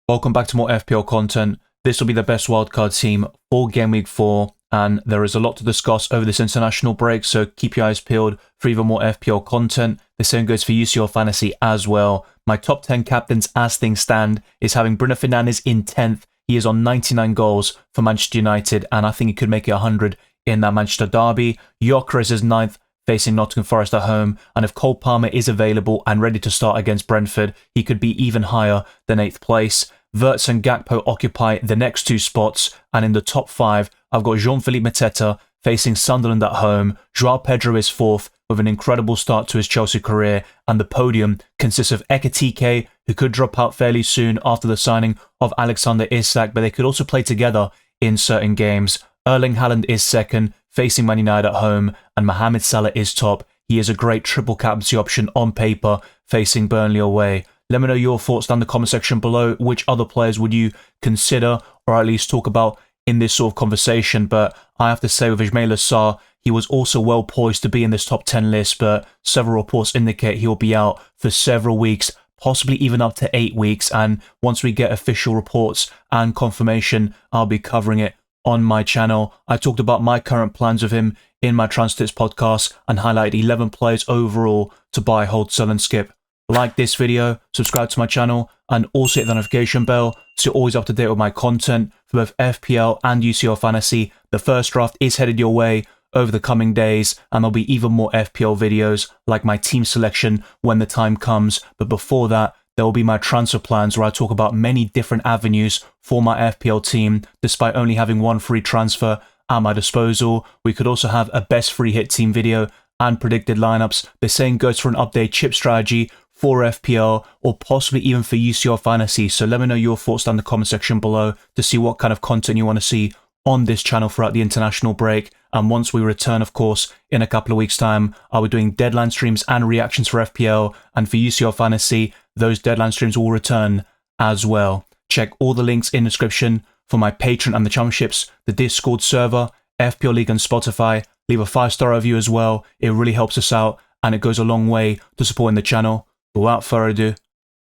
Welcome back to more FPL content. This will be the best wildcard team for Game Week 4, and there is a lot to discuss over this international break, so keep your eyes peeled for even more FPL content. The same goes for UCL Fantasy as well. My top 10 captains as things stand is having Bruno Fernandes in 10th. He is on 99 goals for Manchester United, and I think he could make it 100 in that Manchester derby. Gyökeres is 9th, facing Nottingham Forest at home, and if Cole Palmer is available and ready to start against Brentford, he could be even higher than 8th place. Wirtz and Gakpo occupy the next two spots, and in the top 5, I've got Jean-Philippe Mateta facing Sunderland at home. Joao Pedro is 4th with an incredible start to his Chelsea career, and the podium consists of Ekitike, who could drop out fairly soon after the signing of Alexander Isak, but they could also play together in certain games. Erling Haaland is 2nd, facing Man United at home, and Mohamed Salah is top. He is a great triple captaincy option on paper, facing Burnley away. Let me know your thoughts down in the comment section below. Which other players would you consider or at least talk about in this sort of conversation? But I have to say with Ismaila Sarr, he was also well poised to be in this top 10 list, but several reports indicate he'll be out for several weeks, possibly even up to 8 weeks. And once we get official reports and confirmation, I'll be covering it on my channel. I talked about my current plans with him in my Transfers podcast and highlighted 11 players overall to buy, hold, sell and skip. Like this video, subscribe to my channel, and also hit the notification bell so you're always up to date with my content for both FPL and UCL Fantasy. The first draft is headed your way over the coming days, and there'll be even more FPL videos like my team selection when the time comes. But before that, there will be my transfer plans where I talk about many different avenues for my FPL team, despite only having one free transfer at my disposal. We could also have a best free hit team video and predicted lineups. The same goes for an update chip strategy for FPL or possibly even for UCL Fantasy. So let me know your thoughts down in the comment section below to see what kind of content you want to see on this channel throughout the international break. And once we return, of course, in a couple of weeks' time, I'll be doing deadline streams and reactions for FPL, and for UCL Fantasy, those deadline streams will return as well. Check all the links in the description for my Patreon and the Championships, the Discord server, FPL League and Spotify. Leave a 5-star review as well. It really helps us out and it goes a long way to supporting the channel. But without further ado,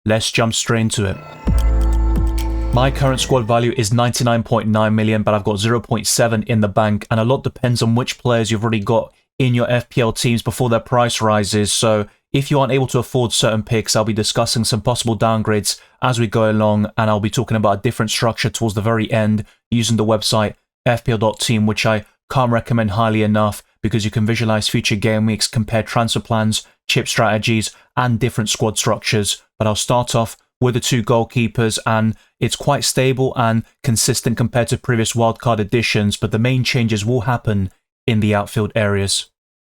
let's jump straight into it. My current squad value is 99.9 million, but I've got 0.7 in the bank, and a lot depends on which players you've already got in your FPL teams before their price rises. So if you aren't able to afford certain picks, I'll be discussing some possible downgrades as we go along, and I'll be talking about a different structure towards the very end using the website FPL.team, which I can't recommend highly enough because you can visualize future game weeks, compare transfer plans, chip strategies, and different squad structures. But I'll start off with the two goalkeepers, and it's quite stable and consistent compared to previous wildcard editions, but the main changes will happen in the outfield areas.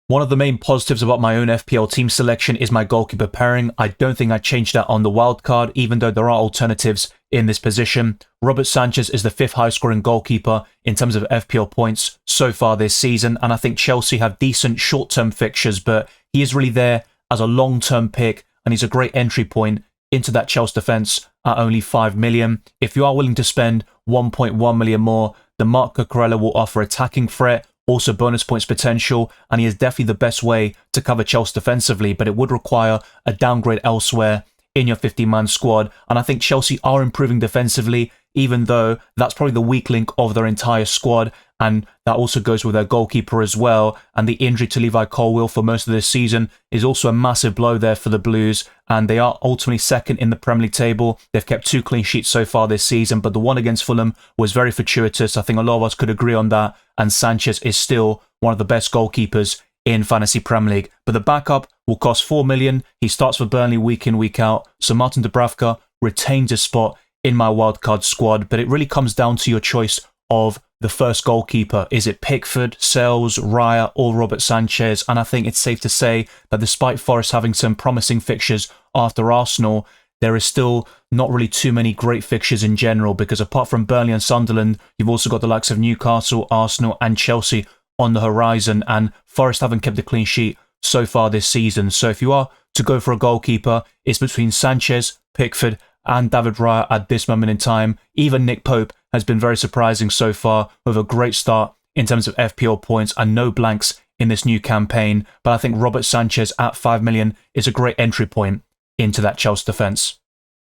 One of the main positives about my own FPL team selection is my goalkeeper pairing. I don't think I changed that on the wildcard, even though there are alternatives in this position. Robert Sanchez is the 5th highest scoring goalkeeper in terms of FPL points so far this season, and I think Chelsea have decent short-term fixtures, but he is really there as a long-term pick, and he's a great entry point into that Chelsea defence at only 5 million. If you are willing to spend 1.1 million more, then Marc Cucurella will offer attacking threat, also bonus points potential, and he is definitely the best way to cover Chelsea defensively, but it would require a downgrade elsewhere in your 50-man squad. And I think Chelsea are improving defensively, even though that's probably the weak link of their entire squad, and that also goes with their goalkeeper as well. And the injury to Levi Colwill for most of this season is also a massive blow there for the Blues, and they are ultimately 2nd in the Premier League table. They've kept 2 clean sheets so far this season, but the one against Fulham was very fortuitous. I think a lot of us could agree on that, and Sanchez is still one of the best goalkeepers in Fantasy Premier League. But the backup will cost 4 million. He starts for Burnley week in, week out, so Martin Dubravka retains his spot in my wildcard squad, but it really comes down to your choice of the first goalkeeper. Is it Pickford, Sells, Raya, or Robert Sanchez? And I think it's safe to say that despite Forest having some promising fixtures after Arsenal, there is still not really too many great fixtures in general, because apart from Burnley and Sunderland, you've also got the likes of Newcastle, Arsenal and Chelsea on the horizon, and Forest haven't kept a clean sheet so far this season. So if you are to go for a goalkeeper, it's between Sanchez, Pickford and David Raya at this moment in time. Even Nick Pope has been very surprising so far, with a great start in terms of FPL points and no blanks in this new campaign. But I think Robert Sanchez at 5 million is a great entry point into that Chelsea defence.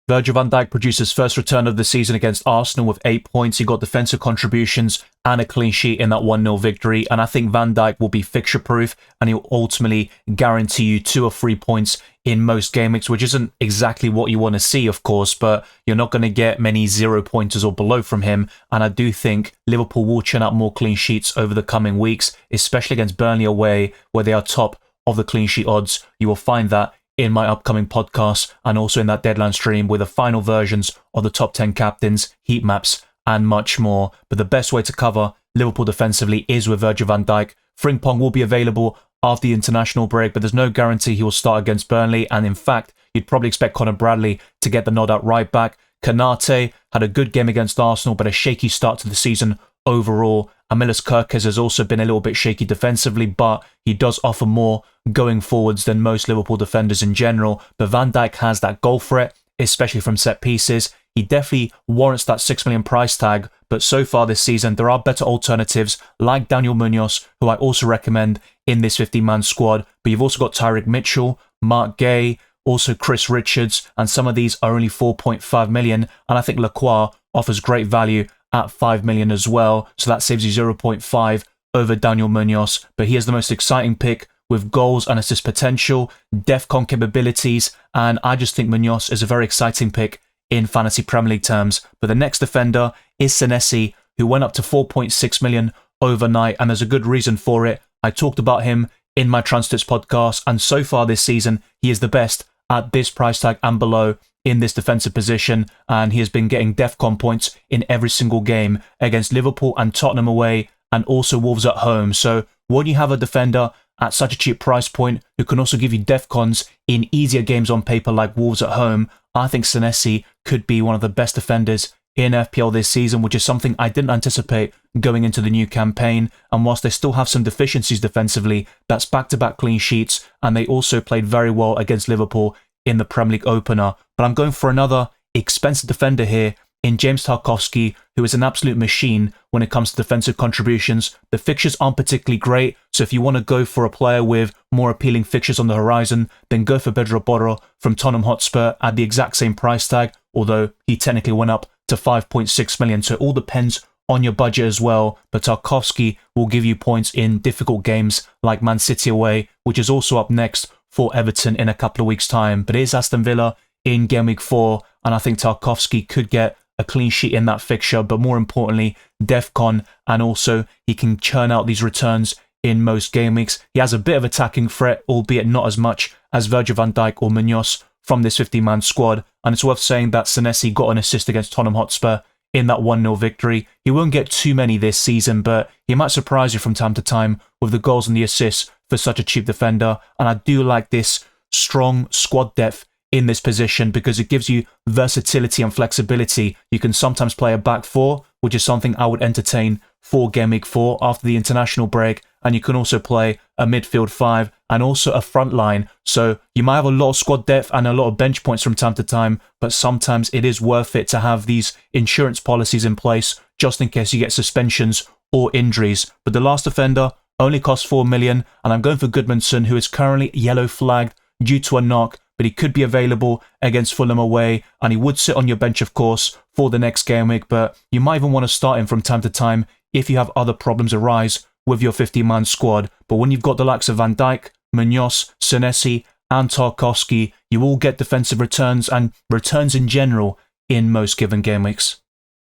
Virgil van Dijk produced his first return of the season against Arsenal with 8 points. He got defensive contributions and a clean sheet in that 1-0 victory. And I think Van Dijk will be fixture-proof and he'll ultimately guarantee you 2 or 3 points in most game weeks, which isn't exactly what you want to see, of course, but you're not going to get many 0-pointers or below from him. And I do think Liverpool will churn out more clean sheets over the coming weeks, especially against Burnley away, where they are top of the clean sheet odds. You will find that in my upcoming podcast and also in that deadline stream with the final versions of the top 10 captains, heat maps, and much more. But the best way to cover Liverpool defensively is with Virgil van Dijk. Frimpong will be available after the international break, but there's no guarantee he will start against Burnley. And in fact, you'd probably expect Conor Bradley to get the nod at right back. Konate had a good game against Arsenal, but a shaky start to the season overall. Amilis Kirkes has also been a little bit shaky defensively, but he does offer more going forwards than most Liverpool defenders in general. But Van Dijk has that goal threat, especially from set pieces. He definitely warrants that $6 million price tag, but so far this season, there are better alternatives like Daniel Munoz, who I also recommend in this 50-man squad. But you've also got Tyrick Mitchell, Mark Gay, also Chris Richards, and some of these are only 4.5 million. And I think Lacroix offers great value at 5 million as well. So that saves you 0.5 over Daniel Munoz. But he is the most exciting pick with goals and assist potential, DEFCON capabilities, and I just think Munoz is a very exciting pick in fantasy Premier League terms. But the next defender is Senesi, who went up to 4.6 million overnight, and there's a good reason for it. I talked about him in my Transfers podcast, and so far this season, he is the best at this price tag and below in this defensive position, and he has been getting DEFCON points in every single game against Liverpool and Tottenham away, and also Wolves at home. So when you have a defender at such a cheap price point who can also give you DEFCONs in easier games on paper like Wolves at home, I think Senesi could be one of the best defenders in FPL this season, which is something I didn't anticipate going into the new campaign. And whilst they still have some deficiencies defensively, that's back-to-back clean sheets, and they also played very well against Liverpool in the Premier League opener. But I'm going for another expensive defender here in James Tarkowski, who is an absolute machine when it comes to defensive contributions. The fixtures aren't particularly great, so if you want to go for a player with more appealing fixtures on the horizon, then go for Pedro Porro from Tottenham Hotspur at the exact same price tag, although he technically went up to 5.6 million, so it all depends on your budget as well. But Tarkowski will give you points in difficult games like Man City away, which is also up next for Everton in a couple of weeks' time. But it is Aston Villa in Game Week 4, and I think Tarkowski could get a clean sheet in that fixture, but more importantly, DEFCON, and also he can churn out these returns in most game weeks. He has a bit of attacking threat, albeit not as much as Virgil van Dijk or Munoz from this 50-man squad, and it's worth saying that Senesi got an assist against Tottenham Hotspur in that 1-0 victory. He won't get too many this season, but he might surprise you from time to time with the goals and the assists for such a cheap defender, and I do like this strong squad depth in this position because it gives you versatility and flexibility. You can sometimes play a back four, which is something I would entertain for Game Week 4 after the international break, and you can also play a midfield 5 and also a front line. So you might have a lot of squad depth and a lot of bench points from time to time, but sometimes it is worth it to have these insurance policies in place just in case you get suspensions or injuries. But the last defender only costs 4 million, and I'm going for Goodmanson, who is currently yellow flagged due to a knock, but he could be available against Fulham away, and he would sit on your bench, of course, for the next game week, but you might even want to start him from time to time if you have other problems arise with your 50-man squad. But when you've got the likes of Van Dijk, Munoz, Senesi, and Tarkowski, you all get defensive returns and returns in general in most given game weeks.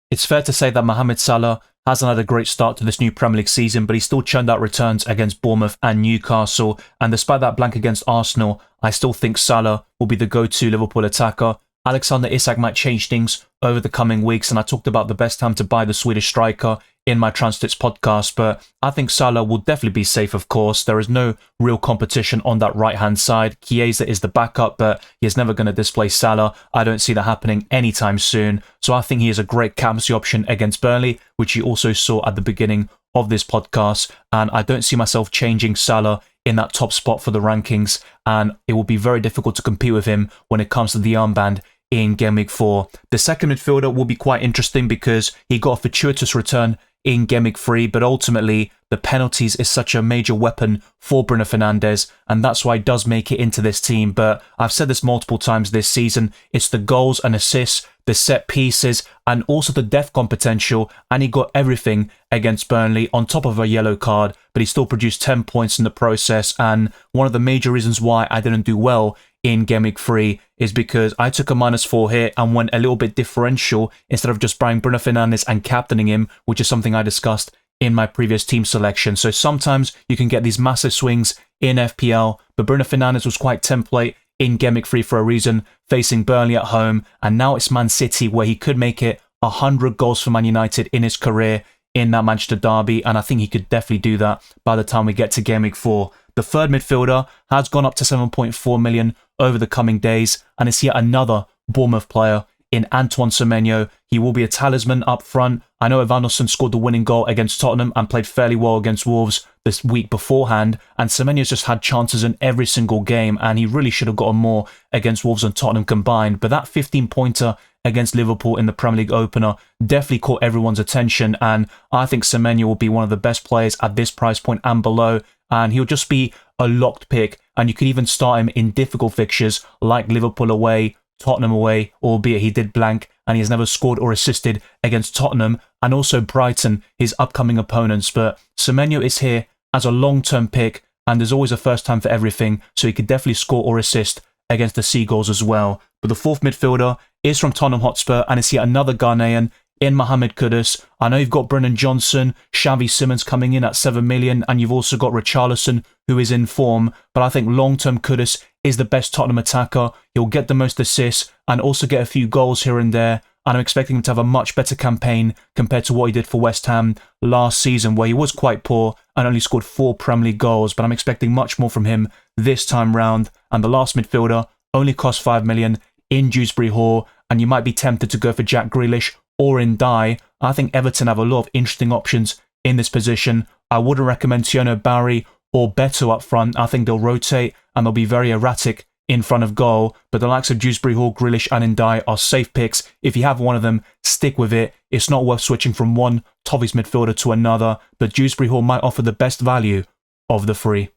It's fair to say that Mohamed Salah hasn't had a great start to this new Premier League season, but he still churned out returns against Bournemouth and Newcastle. And despite that blank against Arsenal, I still think Salah will be the go-to Liverpool attacker. Alexander Isak might change things over the coming weeks, and I talked about the best time to buy the Swedish striker in my Transfers podcast, but I think Salah will definitely be safe, of course. There is no real competition on that right-hand side. Chiesa is the backup, but he is never going to displace Salah. I don't see that happening anytime soon. So I think he is a great captaincy option against Burnley, which you also saw at the beginning of this podcast. And I don't see myself changing Salah in that top spot for the rankings, and it will be very difficult to compete with him when it comes to the armband in Game Week 4. The second midfielder will be quite interesting because he got a fortuitous return in Gameweek 3, but ultimately the penalties is such a major weapon for Bruno Fernandes, and that's why he does make it into this team. But I've said this multiple times this season, it's the goals and assists, the set pieces, and also the DEFCON potential, and he got everything against Burnley on top of a yellow card, but he still produced 10 points in the process. And one of the major reasons why I didn't do well in Gameweek 3 is because I took a -4 here and went a little bit differential instead of just buying Bruno Fernandes and captaining him, which is something I discussed in my previous team selection. So sometimes you can get these massive swings in FPL, but Bruno Fernandes was quite template in Gameweek 3 for a reason, facing Burnley at home, and now it's Man City where he could make it 100 goals for Man United in his career in that Manchester derby, and I think he could definitely do that by the time we get to Gameweek 4. The third midfielder has gone up to 7.4 million over the coming days, and it's yet another Bournemouth player in Antoine Semenyo. He will be a talisman up front. I know Evanilson scored the winning goal against Tottenham and played fairly well against Wolves this week beforehand, and Semenyo's just had chances in every single game, and he really should have gotten more against Wolves and Tottenham combined. But that 15-pointer against Liverpool in the Premier League opener definitely caught everyone's attention, and I think Semenyo will be one of the best players at this price point and below, and he'll just be a locked pick, and you could even start him in difficult fixtures like Liverpool away, Tottenham away, albeit he did blank and he has never scored or assisted against Tottenham, and also Brighton, his upcoming opponents. But Semenyo is here as a long-term pick, and there's always a first time for everything, so he could definitely score or assist against the Seagulls as well. But the fourth midfielder is from Tottenham Hotspur, and it's yet another Ghanaian in Mohamed Kudus. I know you've got Brennan Johnson, Xavi Simons coming in at 7 million, and you've also got Richarlison, who is in form, but I think long-term Kudus is the best Tottenham attacker. He'll get the most assists and also get a few goals here and there, and I'm expecting him to have a much better campaign compared to what he did for West Ham last season, where he was quite poor and only scored 4 Premier League goals, but I'm expecting much more from him this time round. And the last midfielder only costs 5 million in Dewsbury Hall, and you might be tempted to go for Jack Grealish or in Dye. I think Everton have a lot of interesting options in this position. I wouldn't recommend Tierno Barry or Beto up front. I think they'll rotate and they'll be very erratic in front of goal, but the likes of Dewsbury Hall, Grealish and Ndiaye are safe picks. If you have one of them, stick with it. It's not worth switching from one Toffees midfielder to another, but Dewsbury Hall might offer the best value of the three.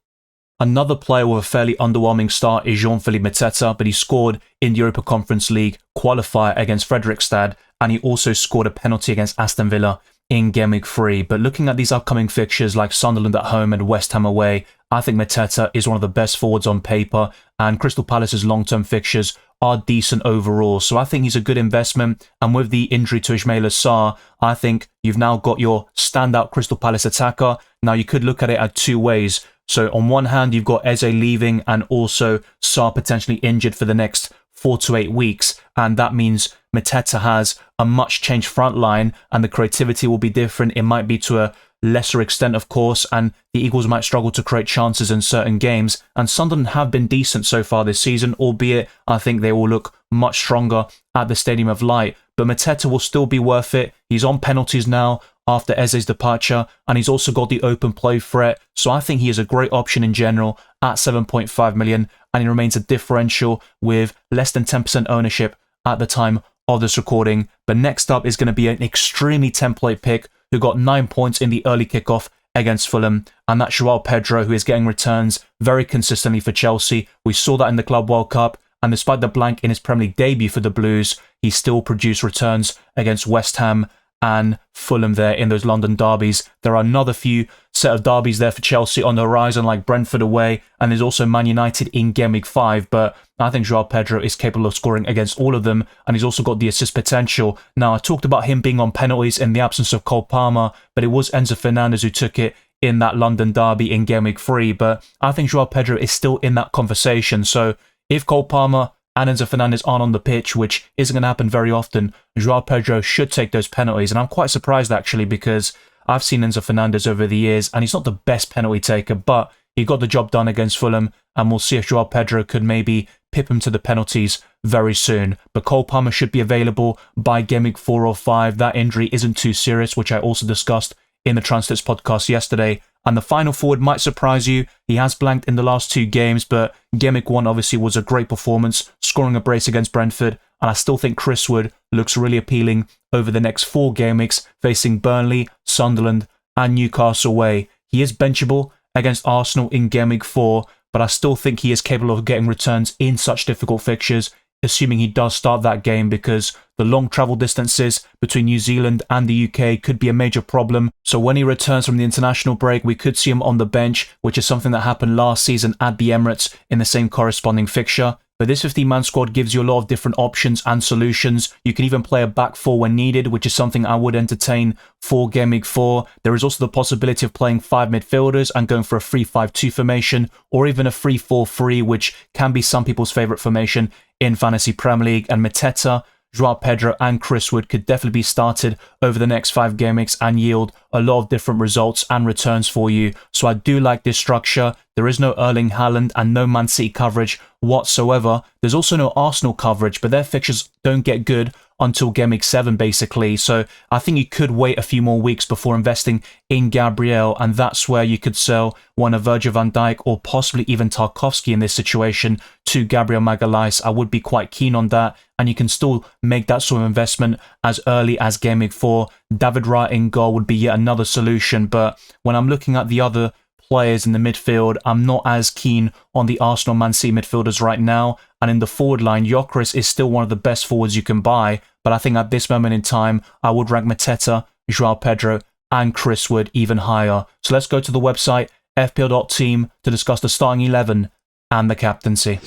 Another player with a fairly underwhelming start is Jean-Philippe Mateta, but he scored in the Europa Conference League qualifier against Fredrikstad, and he also scored a penalty against Aston Villa in Gameweek 3. But looking at these upcoming fixtures like Sunderland at home and West Ham away, I think Mateta is one of the best forwards on paper, and Crystal Palace's long-term fixtures are decent overall. So I think he's a good investment, and with the injury to Ismaila Sarr, I think you've now got your standout Crystal Palace attacker. Now you could look at it at two ways. So on one hand, you've got Eze leaving and also Sarr potentially injured for the next 4 to 8 weeks, and that means Mateta has a much changed front line and the creativity will be different. It might be to a lesser extent, of course, and the Eagles might struggle to create chances in certain games, and Sunderland have been decent so far this season, albeit I think they will look much stronger at the Stadium of Light. But Mateta will still be worth it. He's on penalties now after Eze's departure, and he's also got the open play threat, so I think he is a great option in general at 7.5 million, and he remains a differential with less than 10% ownership at the time of this recording. But next up is going to be an extremely template pick who got 9 points in the early kickoff against Fulham, and that's Joao Pedro, who is getting returns very consistently for Chelsea. We saw that in the Club World Cup, and despite the blank in his Premier League debut for the Blues, he still produced returns against West Ham and Fulham there in those London derbies. There are another few set of derbies there for Chelsea on the horizon, like Brentford away, and there's also Man United in Gameweek 5, but I think Joao Pedro is capable of scoring against all of them, and he's also got the assist potential. Now, I talked about him being on penalties in the absence of Cole Palmer, but it was Enzo Fernandez who took it in that London derby in Gameweek 3, but I think Joao Pedro is still in that conversation. So if Cole Palmer and Enzo Fernandez aren't on the pitch, which isn't going to happen very often, Joao Pedro should take those penalties. And I'm quite surprised, actually, because I've seen Enzo Fernandez over the years, and he's not the best penalty taker, but he got the job done against Fulham, and we'll see if Joao Pedro could maybe pip him to the penalties very soon. But Cole Palmer should be available by Gameweek 4 or 5. That injury isn't too serious, which I also discussed in the Transfers podcast yesterday. And the final forward might surprise you. He has blanked in the last 2 games, but Gameweek 1 obviously was a great performance, scoring a brace against Brentford and I still think Chris Wood looks really appealing over the next 4 game weeks, facing Burnley, Sunderland, and Newcastle away. He is benchable against Arsenal in game week 4, but I still think he is capable of getting returns in such difficult fixtures, assuming he does start that game, because the long travel distances between New Zealand and the UK could be a major problem. So when he returns from the international break, we could see him on the bench, which is something that happened last season at the Emirates in the same corresponding fixture. But this 15-man squad gives you a lot of different options and solutions. You can even play a back 4 when needed, which is something I would entertain for Game Week 4. There is also the possibility of playing 5 midfielders and going for a 3-5-2 formation, or even a 3-4-3, which can be some people's favourite formation in Fantasy Premier League. And Mateta, Joao Pedro and Chris Wood could definitely be started over the next 5 game weeks and yield a lot of different results and returns for you. So I do like this structure. There is no Erling Haaland and no Man City coverage whatsoever. There's also no Arsenal coverage, but their fixtures don't get good until game week 7 basically. So I think you could wait a few more weeks before investing in Gabriel, and that's where you could sell one of Virgil van Dijk or possibly even Tarkowski in this situation to Gabriel Magalhaes. I would be quite keen on that, and you can still make that sort of investment as early as game week 4. David Raya in goal would be yet another solution, but when I'm looking at the other players in the midfield, I'm not as keen on the Arsenal Man City midfielders right now. And in the forward line, Gyökeres is still one of the best forwards you can buy, but I think at this moment in time, I would rank Mateta, Joao Pedro and Chris Wood even higher. So let's go to the website FPL.team to discuss the starting 11 and the captaincy.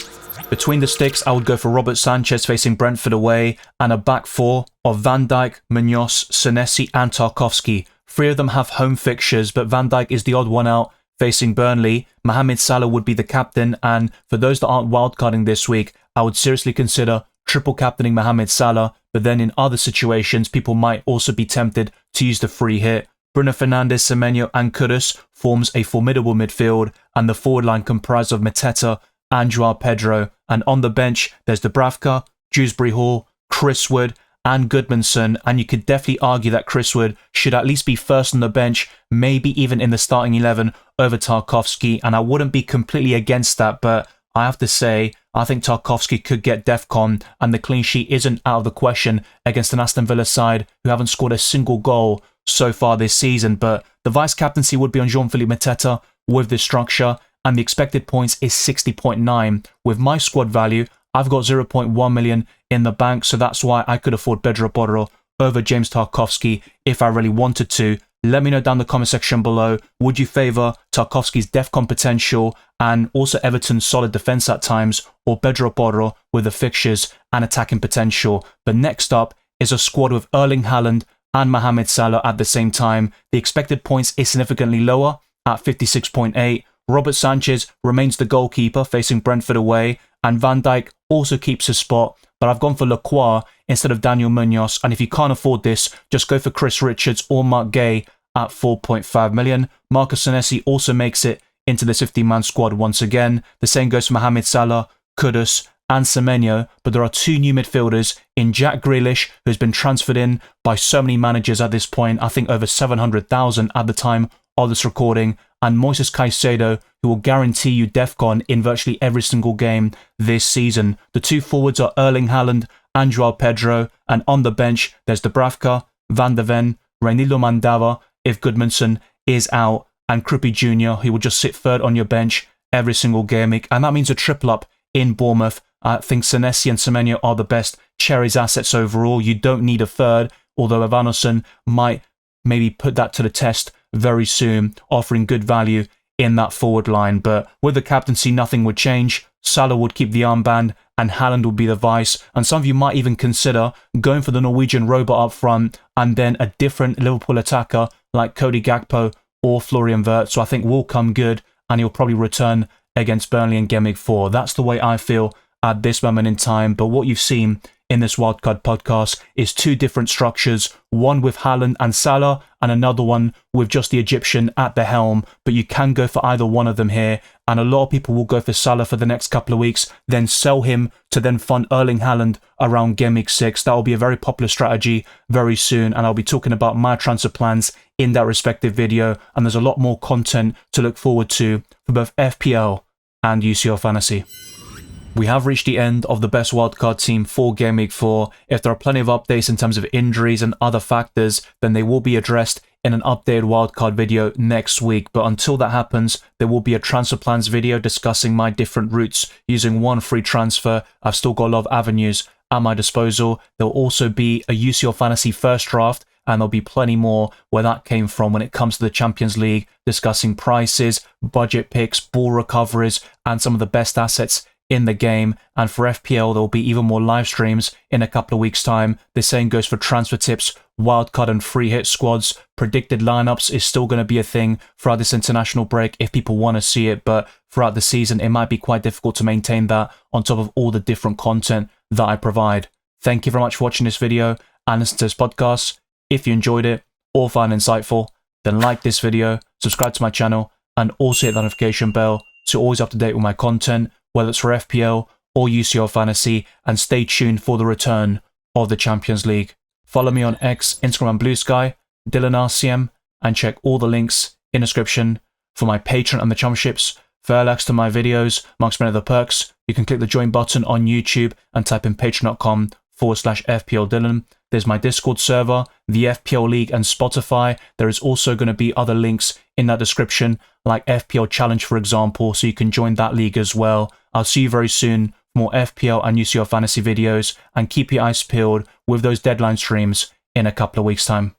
Between the sticks, I would go for Robert Sanchez facing Brentford away, and a back 4 of Van Dijk, Munoz, Senesi and Tarkowski. 3 of them have home fixtures, but Van Dijk is the odd one out facing Burnley. Mohamed Salah would be the captain, and for those that aren't wildcarding this week, I would seriously consider triple captaining Mohamed Salah, but then in other situations, people might also be tempted to use the free hit. Bruno Fernandes, Semenyo and Kudus forms a formidable midfield, and the forward line comprised of Mateta and Joao Pedro. And on the bench, there's Dubravka, Dewsbury Hall, Chris Wood and Goodmanson, and you could definitely argue that Chris Wood should at least be first on the bench, maybe even in the starting 11 over Tarkowski, and I wouldn't be completely against that, but I have to say, I think Tarkowski could get DEFCON, and the clean sheet isn't out of the question against an Aston Villa side who haven't scored a single goal so far this season. But the vice-captaincy would be on Jean-Philippe Mateta with this structure, and the expected points is 60.9. With my squad value, I've got 0.1 million in the bank, so that's why I could afford Pedro Porro over James Tarkowski if I really wanted to. Let me know down in the comment section below, would you favour Tarkowski's DEFCON potential and also Everton's solid defence at times, or Pedro Porro with the fixtures and attacking potential? But next up is a squad with Erling Haaland and Mohamed Salah at the same time. The expected points is significantly lower at 56.8. Robert Sanchez remains the goalkeeper facing Brentford away, and Van Dijk also keeps his spot, but I've gone for Lacroix instead of Daniel Munoz, and if you can't afford this, just go for Chris Richards or Mark Gay at 4.5 million. Marcus Senesi also makes it into the 15-man squad once again. The same goes for Mohamed Salah, Kudus and Semenyo, but there are 2 new midfielders in Jack Grealish, who's been transferred in by so many managers at this point, I think over 700,000 at the time of this recording, and Moises Caicedo, who will guarantee you DEFCON in virtually every single game this season. The 2 forwards are Erling Haaland and Joao Pedro, and on the bench there's Dubravka, Van de Ven, Reinildo Mandava if Goodmanson is out, and Kruppi Jr., who will just sit third on your bench every single game week, and that means a triple up in Bournemouth. I think Senesi and Semenyo are the best Cherries assets overall. You don't need a third, although Evanescence might maybe put that to the test very soon, offering good value in that forward line. But with the captaincy, nothing would change. Salah would keep the armband and Haaland would be the vice, and some of you might even consider going for the Norwegian robot up front and then a different Liverpool attacker like Cody Gakpo or Florian Wirtz. So I think will come good, and he'll probably return against Burnley in Game Week 4. That's the way I feel at this moment in time. But what you've seen in this Wildcard podcast is 2 different structures, one with Haaland and Salah and another one with just the Egyptian at the helm, but you can go for either one of them here, and a lot of people will go for Salah for the next couple of weeks, then sell him to then fund Erling Haaland around Game Week 6. That will be a very popular strategy very soon, and I'll be talking about my transfer plans in that respective video, and there's a lot more content to look forward to for both FPL and UCL Fantasy. We have reached the end of the best wildcard team for Game Week 4. If there are plenty of updates in terms of injuries and other factors, then they will be addressed in an updated wildcard video next week. But until that happens, there will be a transfer plans video discussing my different routes using one free transfer. I've still got a lot of avenues at my disposal. There'll also be a UCL Fantasy first draft, and there'll be plenty more where that came from when it comes to the Champions League, discussing prices, budget picks, ball recoveries, and some of the best assets in the game. And for FPL, there will be even more live streams in a couple of weeks' time. The same goes for transfer tips, wildcard and free hit squads. Predicted lineups is still going to be a thing throughout this international break if people want to see it, but throughout the season, it might be quite difficult to maintain that on top of all the different content that I provide. Thank you very much for watching this video and listening to this podcast. If you enjoyed it or find it insightful, then like this video, subscribe to my channel, and also hit the notification bell so you're always up to date with my content, whether it's for FPL or UCL Fantasy, and stay tuned for the return of the Champions League. Follow me on X, Instagram and Blue Sky, DylanRCM, and check all the links in the description for my Patreon and the Championships. For access to my videos, amongst many other perks, you can click the join button on YouTube and type in patreon.com/FPL Dylan. There's my Discord server, the FPL League, and Spotify. There is also going to be other links in that description, like FPL Challenge, for example, so you can join that league as well. I'll see you very soon for more FPL and UCL Fantasy videos, and keep your eyes peeled with those deadline streams in a couple of weeks' time.